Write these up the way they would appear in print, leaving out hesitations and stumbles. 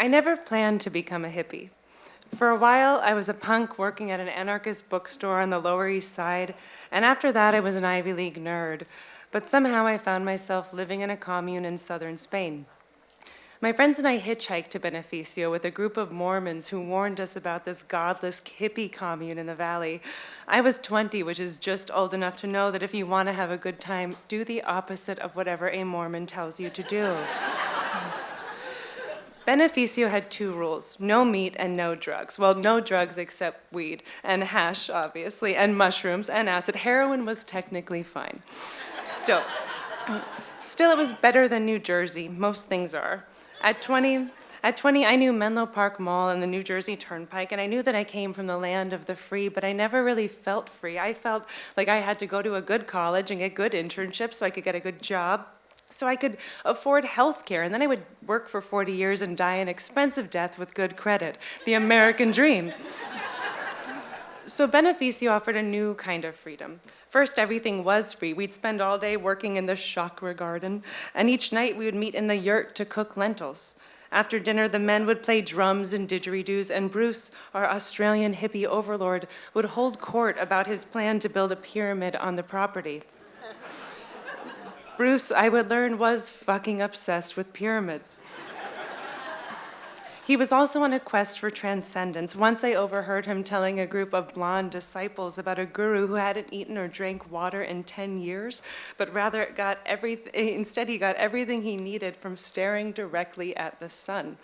I never planned to become a hippie. For a while, I was a punk working at an anarchist bookstore on the Lower East Side, and after that, I was an Ivy League nerd. But somehow I found myself living in a commune in southern Spain. My friends and I hitchhiked to Beneficio with a group of Mormons who warned us about this godless hippie commune in the valley. I was 20, which is just old enough to know that if you want to have a good time, do the opposite of whatever a Mormon tells you to do. Beneficio had 2 rules: no meat and no drugs. Well, no drugs except weed and hash, obviously, and mushrooms and acid. Heroin was technically fine. Still, it was better than New Jersey. Most things are. At 20, I knew Menlo Park Mall and the New Jersey Turnpike, and I knew that I came from the land of the free, but I never really felt free. I felt like I had to go to a good college and get good internships so I could get a good job, so I could afford health care, and then I would work for 40 years and die an expensive death with good credit. The American dream. So Beneficio offered a new kind of freedom. First, everything was free. We'd spend all day working in the chakra garden, and each night we would meet in the yurt to cook lentils. After dinner, the men would play drums and didgeridoos, and Bruce, our Australian hippie overlord, would hold court about his plan to build a pyramid on the property. Bruce, I would learn, was fucking obsessed with pyramids. He was also on a quest for transcendence. Once I overheard him telling a group of blonde disciples about a guru who hadn't eaten or drank water in 10 years, but rather instead he got everything he needed from staring directly at the sun.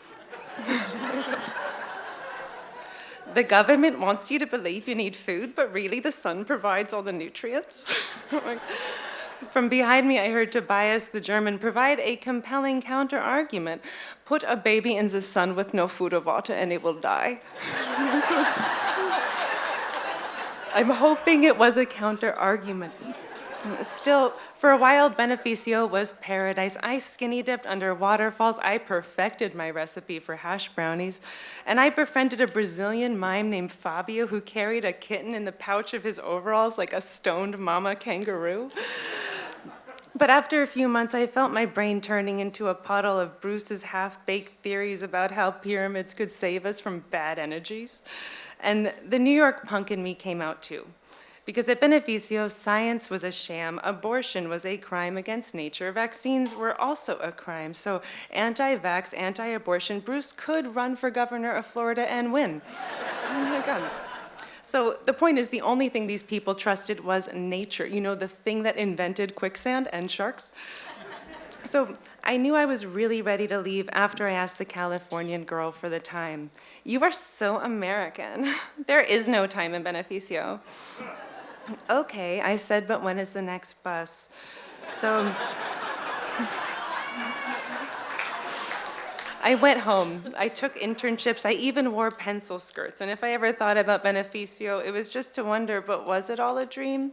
The government wants you to believe you need food, but really the sun provides all the nutrients. From behind me, I heard Tobias, the German, provide a compelling counter-argument. Put a baby in the sun with no food or water and it will die. I'm hoping it was a counter-argument. Still, for a while, Beneficio was paradise. I skinny dipped under waterfalls. I perfected my recipe for hash brownies. And I befriended a Brazilian mime named Fabio who carried a kitten in the pouch of his overalls like a stoned mama kangaroo. But after a few months, I felt my brain turning into a puddle of Bruce's half-baked theories about how pyramids could save us from bad energies. And the New York punk in me came out too. Because at Beneficio, science was a sham, abortion was a crime against nature, vaccines were also a crime. So anti-vax, anti-abortion, Bruce could run for governor of Florida and win. Oh my God. So the point is, the only thing these people trusted was nature. You know, the thing that invented quicksand and sharks? So I knew I was really ready to leave after I asked the Californian girl for the time. You are so American. There is no time in Beneficio. Okay, I said, but when is the next bus? So I went home. I took internships. I even wore pencil skirts. And if I ever thought about Beneficio, it was just to wonder, but was it all a dream?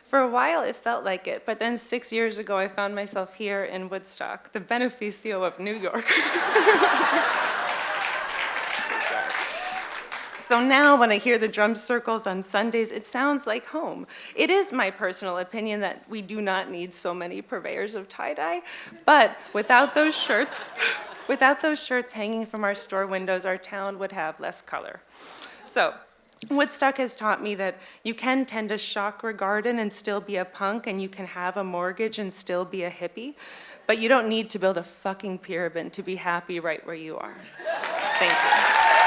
For a while, it felt like it. But then 6 years ago, I found myself here in Woodstock, the Beneficio of New York. So now when I hear the drum circles on Sundays, it sounds like home. It is my personal opinion that we do not need so many purveyors of tie-dye, but without those shirts hanging from our store windows, our town would have less color. So Woodstock has taught me that you can tend a chakra garden and still be a punk, and you can have a mortgage and still be a hippie, but you don't need to build a fucking pyramid to be happy right where you are. Thank you.